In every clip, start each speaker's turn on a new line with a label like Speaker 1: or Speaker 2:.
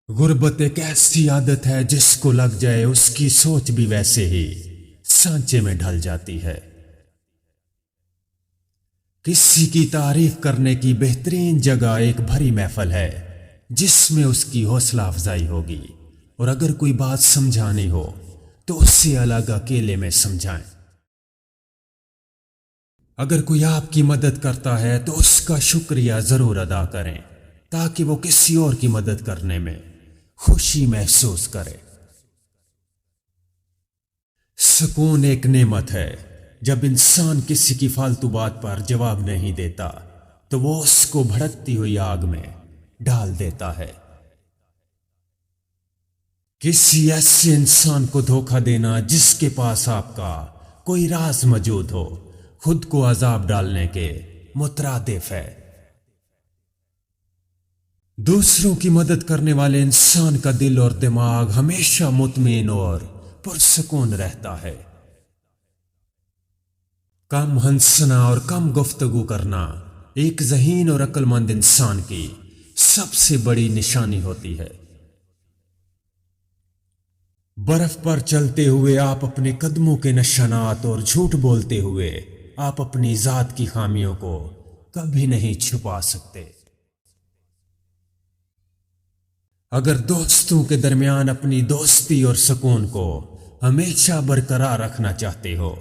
Speaker 1: غربت ایک ایسی عادت ہے جس کو لگ جائے اس کی سوچ بھی ویسے ہی سانچے میں ڈھل جاتی ہے۔ کسی کی تعریف کرنے کی بہترین جگہ ایک بھری محفل ہے جس میں اس کی حوصلہ افزائی ہوگی، اور اگر کوئی بات سمجھانی ہو تو اس سے الگ اکیلے میں سمجھائیں۔ اگر کوئی آپ کی مدد کرتا ہے تو اس کا شکریہ ضرور ادا کریں تاکہ وہ کسی اور کی مدد کرنے میں خوشی محسوس کرے۔ سکون ایک نعمت ہے۔ جب انسان کسی کی فالتو بات پر جواب نہیں دیتا تو وہ اس کو بھڑکتی ہوئی آگ میں ڈال دیتا ہے۔ کسی ایسے انسان کو دھوکہ دینا جس کے پاس آپ کا کوئی راز موجود ہو خود کو عذاب ڈالنے کے مترادف ہے۔ دوسروں کی مدد کرنے والے انسان کا دل اور دماغ ہمیشہ مطمئن اور پرسکون رہتا ہے۔ کم ہنسنا اور کم گفتگو کرنا ایک ذہین اور عقل مند انسان کی سب سے بڑی نشانی ہوتی ہے۔ برف پر چلتے ہوئے آپ اپنے قدموں کے نشانات اور جھوٹ بولتے ہوئے آپ اپنی ذات کی خامیوں کو کبھی نہیں چھپا سکتے۔ اگر دوستوں کے درمیان اپنی دوستی اور سکون کو ہمیشہ برقرار رکھنا چاہتے ہو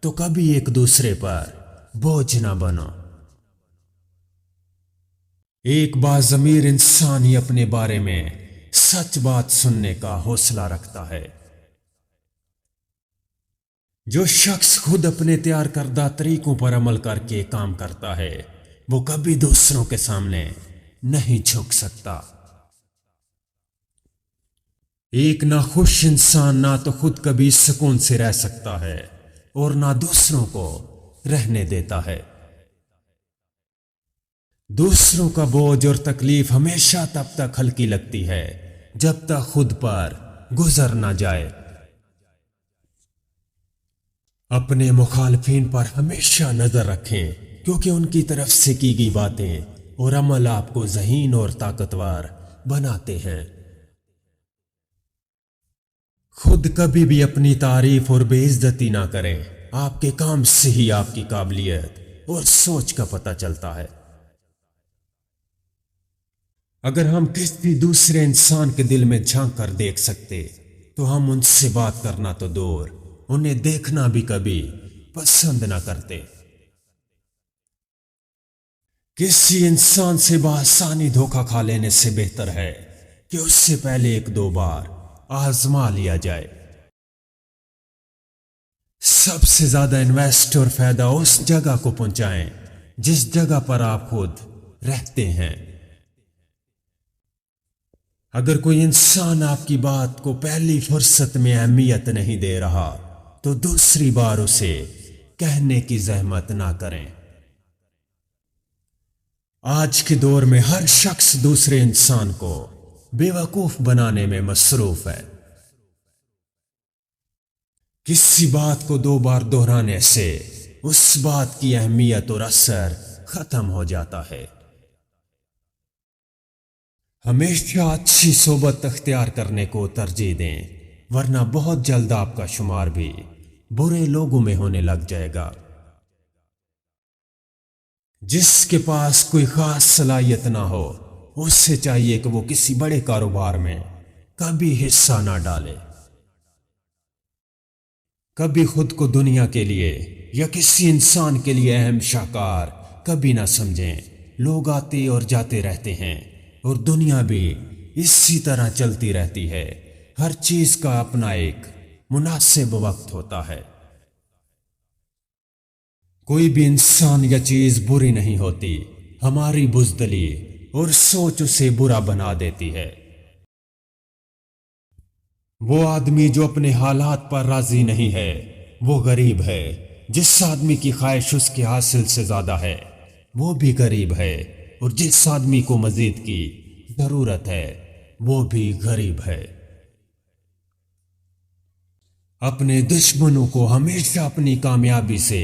Speaker 1: تو کبھی ایک دوسرے پر بوجھ نہ بنو۔ ایک باضمیر انسان ہی اپنے بارے میں سچ بات سننے کا حوصلہ رکھتا ہے۔ جو شخص خود اپنے تیار کردہ طریقوں پر عمل کر کے کام کرتا ہے وہ کبھی دوسروں کے سامنے نہیں جھک سکتا۔ ایک ناخوش انسان نہ تو خود کبھی سکون سے رہ سکتا ہے اور نہ دوسروں کو رہنے دیتا ہے۔ دوسروں کا بوجھ اور تکلیف ہمیشہ تب تک ہلکی لگتی ہے جب تک خود پر گزر نہ جائے۔ اپنے مخالفین پر ہمیشہ نظر رکھیں کیونکہ ان کی طرف سے کی گئی باتیں اور عمل آپ کو ذہین اور طاقتور بناتے ہیں۔ خود کبھی بھی اپنی تعریف اور بے عزتی نہ کریں۔ آپ کے کام سے ہی آپ کی قابلیت اور سوچ کا پتہ چلتا ہے۔ اگر ہم کسی دوسرے انسان کے دل میں جھانک کر دیکھ سکتے تو ہم ان سے بات کرنا تو دور انہیں دیکھنا بھی کبھی پسند نہ کرتے۔ کسی انسان سے بآسانی دھوکہ کھا لینے سے بہتر ہے کہ اس سے پہلے ایک دو بار آزما لیا جائے۔ سب سے زیادہ انویسٹ اور فائدہ اس جگہ کو پہنچائیں جس جگہ پر آپ خود رہتے ہیں۔ اگر کوئی انسان آپ کی بات کو پہلی فرصت میں اہمیت نہیں دے رہا تو دوسری بار اسے کہنے کی زحمت نہ کریں۔ آج کے دور میں ہر شخص دوسرے انسان کو بے وقوف بنانے میں مصروف ہے۔ کسی بات کو دو بار دہرانے سے اس بات کی اہمیت اور اثر ختم ہو جاتا ہے۔ ہمیشہ اچھی صحبت اختیار کرنے کو ترجیح دیں ورنہ بہت جلد آپ کا شمار بھی برے لوگوں میں ہونے لگ جائے گا۔ جس کے پاس کوئی خاص صلاحیت نہ ہو اس سے چاہیے کہ وہ کسی بڑے کاروبار میں کبھی حصہ نہ ڈالے۔ کبھی خود کو دنیا کے لیے یا کسی انسان کے لیے اہم شاہکار کبھی نہ سمجھیں۔ لوگ آتے اور جاتے رہتے ہیں اور دنیا بھی اسی طرح چلتی رہتی ہے۔ ہر چیز کا اپنا ایک مناسب وقت ہوتا ہے۔ کوئی بھی انسان یا چیز بری نہیں ہوتی، ہماری بزدلی اور سوچ اسے برا بنا دیتی ہے۔ وہ آدمی جو اپنے حالات پر راضی نہیں ہے وہ غریب ہے۔ جس آدمی کی خواہش اس کے حاصل سے زیادہ ہے وہ بھی غریب ہے، اور جس آدمی کو مزید کی ضرورت ہے وہ بھی غریب ہے۔ اپنے دشمنوں کو ہمیشہ اپنی کامیابی سے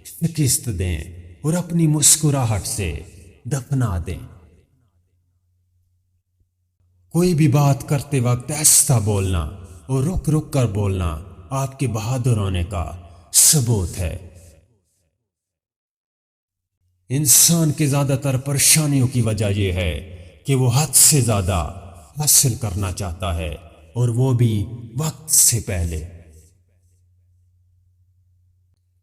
Speaker 1: شکست دیں اور اپنی مسکراہٹ سے دفنا دیں۔ کوئی بھی بات کرتے وقت ایسا بولنا اور رک رک کر بولنا آپ کے بہادر ہونے کا ثبوت ہے۔ انسان کی زیادہ تر پریشانیوں کی وجہ یہ ہے کہ وہ حد سے زیادہ حاصل کرنا چاہتا ہے، اور وہ بھی وقت سے پہلے۔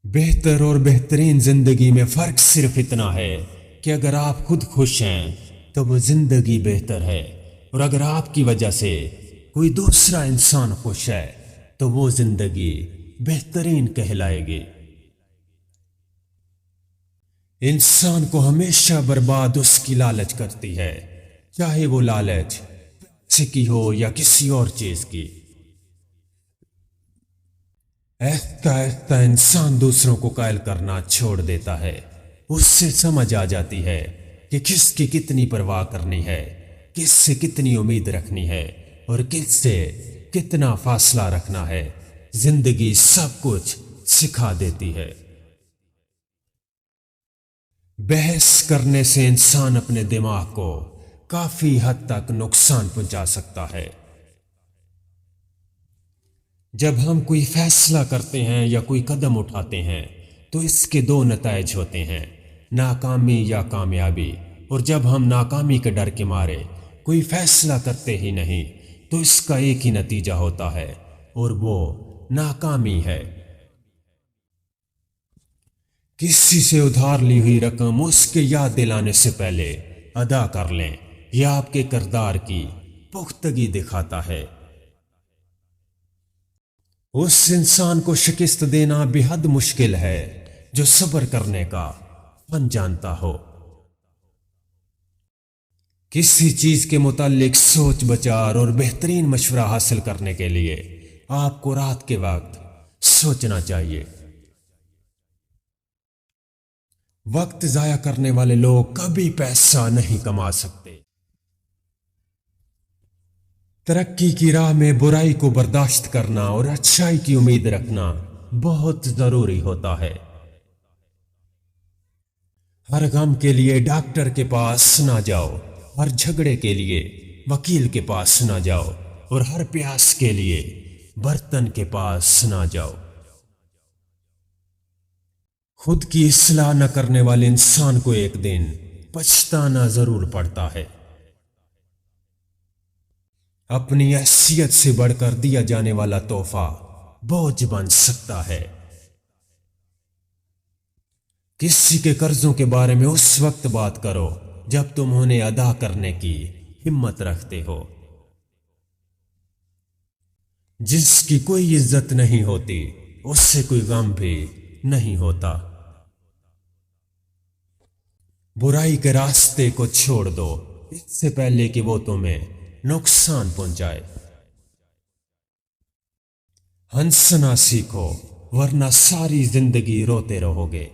Speaker 1: بہتر اور بہترین زندگی میں فرق صرف اتنا ہے کہ اگر آپ خود خوش ہیں تو وہ زندگی بہتر ہے، اور اگر آپ کی وجہ سے کوئی دوسرا انسان خوش ہے تو وہ زندگی بہترین کہلائے گی۔ انسان کو ہمیشہ برباد اس کی لالچ کرتی ہے، چاہے وہ لالچ پیسے کی ہو یا کسی اور چیز کی۔ آہستہ آہستہ انسان دوسروں کو قائل کرنا چھوڑ دیتا ہے، اس سے سمجھ آ جاتی ہے کہ کس کی کتنی پرواہ کرنی ہے، کس سے کتنی امید رکھنی ہے، اور کس سے کتنا فاصلہ رکھنا ہے۔ زندگی سب کچھ سکھا دیتی ہے۔ بحث کرنے سے انسان اپنے دماغ کو کافی حد تک نقصان پہنچا سکتا ہے۔ جب ہم کوئی فیصلہ کرتے ہیں یا کوئی قدم اٹھاتے ہیں تو اس کے دو نتائج ہوتے ہیں، ناکامی یا کامیابی، اور جب ہم ناکامی کے ڈر کے مارے کوئی فیصلہ کرتے ہی نہیں تو اس کا ایک ہی نتیجہ ہوتا ہے، اور وہ ناکامی ہے۔ کسی سے ادھار لی ہوئی رقم اس کے یاد دلانے سے پہلے ادا کر لیں، یہ آپ کے کردار کی پختگی دکھاتا ہے۔ اس انسان کو شکست دینا بے حد مشکل ہے جو صبر کرنے کا فن جانتا ہو۔ کسی چیز کے متعلق سوچ بچار اور بہترین مشورہ حاصل کرنے کے لیے آپ کو رات کے وقت سوچنا چاہیے۔ وقت ضائع کرنے والے لوگ کبھی پیسہ نہیں کما سکتے۔ ترقی کی راہ میں برائی کو برداشت کرنا اور اچھائی کی امید رکھنا بہت ضروری ہوتا ہے۔ ہر غم کے لیے ڈاکٹر کے پاس نہ جاؤ، ہر جھگڑے کے لیے وکیل کے پاس نہ جاؤ، اور ہر پیاس کے لیے برتن کے پاس نہ جاؤ۔ خود کی اصلاح نہ کرنے والے انسان کو ایک دن پچھتانا ضرور پڑتا ہے۔ اپنی حیثیت سے بڑھ کر دیا جانے والا تحفہ بوجھ بن سکتا ہے۔ کسی کے قرضوں کے بارے میں اس وقت بات کرو جب تم انہیں ادا کرنے کی ہمت رکھتے ہو۔ جس کی کوئی عزت نہیں ہوتی اس سے کوئی غم بھی نہیں ہوتا۔ برائی کے راستے کو چھوڑ دو اس سے پہلے کہ وہ تمہیں نقصان پہنچائے۔ ہنسنا سیکھو ورنہ ساری زندگی روتے رہو گے۔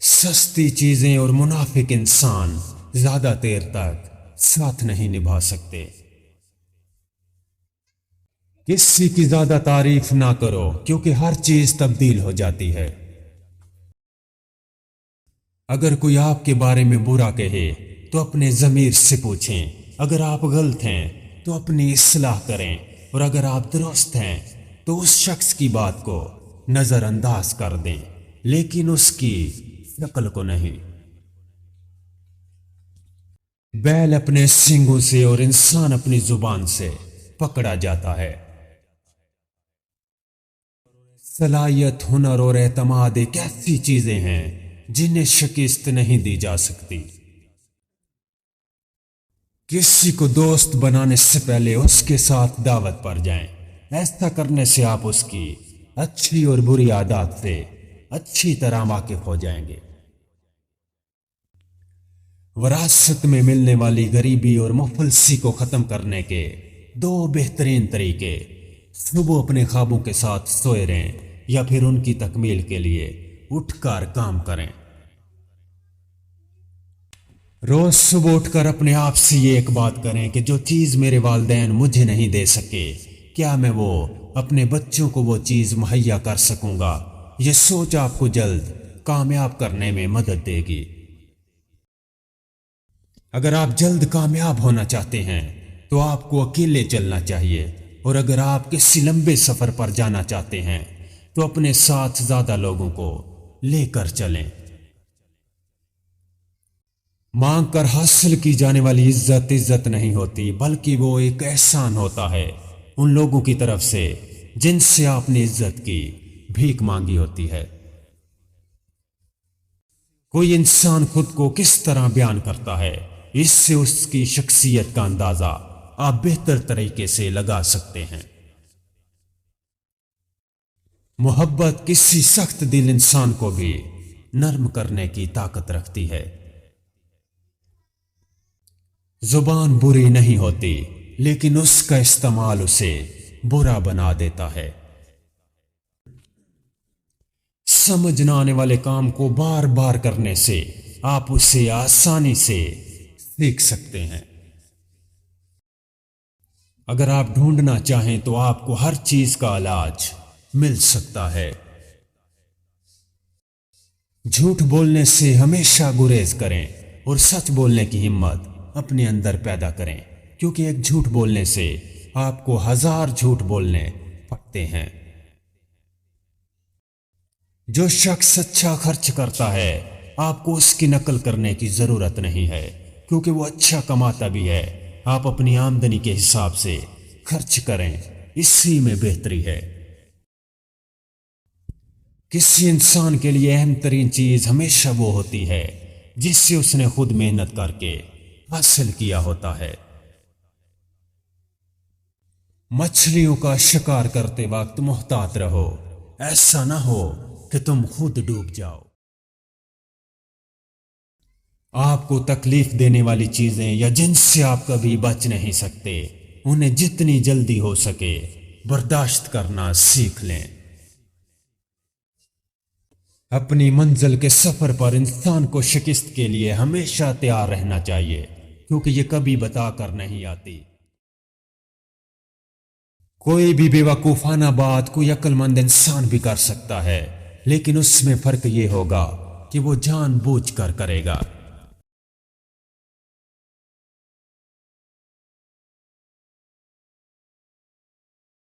Speaker 1: سستی چیزیں اور منافق انسان زیادہ دیر تک ساتھ نہیں نبھا سکتے۔ کسی کی زیادہ تعریف نہ کرو کیونکہ ہر چیز تبدیل ہو جاتی ہے۔ اگر کوئی آپ کے بارے میں برا کہے تو اپنے ضمیر سے پوچھیں، اگر آپ غلط ہیں تو اپنی اصلاح کریں، اور اگر آپ درست ہیں تو اس شخص کی بات کو نظر انداز کر دیں لیکن اس کی شکل کو نہیں۔ بیل اپنے سینگوں سے اور انسان اپنی زبان سے پکڑا جاتا ہے۔ صلاحیت، ہنر اور اعتماد ایک ایسی چیزیں ہیں جنہیں شکست نہیں دی جا سکتی۔ کسی کو دوست بنانے سے پہلے اس کے ساتھ دعوت پر جائیں، ایسا کرنے سے آپ اس کی اچھی اور بری عادات سے اچھی طرح واقف ہو جائیں گے۔ وراثت میں ملنے والی غریبی اور مفلسی کو ختم کرنے کے دو بہترین طریقے: صبح اپنے خوابوں کے ساتھ سوئے رہیں یا پھر ان کی تکمیل کے لیے اٹھ کر کام کریں۔ روز صبح اٹھ کر اپنے آپ سے یہ ایک بات کریں کہ جو چیز میرے والدین مجھے نہیں دے سکے، کیا میں وہ اپنے بچوں کو وہ چیز مہیا کر سکوں گا؟ یہ سوچ آپ کو جلد کامیاب کرنے میں مدد دے گی۔ اگر آپ جلد کامیاب ہونا چاہتے ہیں تو آپ کو اکیلے چلنا چاہیے، اور اگر آپ کسی لمبے سفر پر جانا چاہتے ہیں تو اپنے ساتھ زیادہ لوگوں کو لے کر چلیں۔ مانگ کر حاصل کی جانے والی عزت عزت نہیں ہوتی، بلکہ وہ ایک احسان ہوتا ہے ان لوگوں کی طرف سے جن سے آپ نے عزت کی بھیک مانگی ہوتی ہے۔ کوئی انسان خود کو کس طرح بیان کرتا ہے، اس سے اس کی شخصیت کا اندازہ آپ بہتر طریقے سے لگا سکتے ہیں۔ محبت کسی سخت دل انسان کو بھی نرم کرنے کی طاقت رکھتی ہے۔ زبان بری نہیں ہوتی، لیکن اس کا استعمال اسے برا بنا دیتا ہے۔ سمجھ نہ آنے والے کام کو بار بار کرنے سے آپ اسے آسانی سے سیکھ سکتے ہیں۔ اگر آپ ڈھونڈنا چاہیں تو آپ کو ہر چیز کا علاج مل سکتا ہے۔ جھوٹ بولنے سے ہمیشہ گریز کریں اور سچ بولنے کی ہمت اپنے اندر پیدا کریں، کیونکہ ایک جھوٹ بولنے سے آپ کو 1000 جھوٹ بولنے پڑتے ہیں۔ جو شخص اچھا خرچ کرتا ہے آپ کو اس کی نقل کرنے کی ضرورت نہیں ہے، کیونکہ وہ اچھا کماتا بھی ہے۔ آپ اپنی آمدنی کے حساب سے خرچ کریں، اسی میں بہتری ہے۔ کسی انسان کے لیے اہم ترین چیز ہمیشہ وہ ہوتی ہے جس سے اس نے خود محنت کر کے حاصل کیا ہوتا ہے۔ مچھلیوں کا شکار کرتے وقت محتاط رہو، ایسا نہ ہو کہ تم خود ڈوب جاؤ۔ آپ کو تکلیف دینے والی چیزیں یا جن سے آپ کبھی بچ نہیں سکتے، انہیں جتنی جلدی ہو سکے برداشت کرنا سیکھ لیں۔ اپنی منزل کے سفر پر انسان کو شکست کے لیے ہمیشہ تیار رہنا چاہیے، کیونکہ یہ کبھی بتا کر نہیں آتی۔ کوئی بھی بے وقوفانہ بات کوئی عقل مند انسان بھی کر سکتا ہے، لیکن اس میں فرق یہ ہوگا کہ وہ جان بوجھ کر کرے گا۔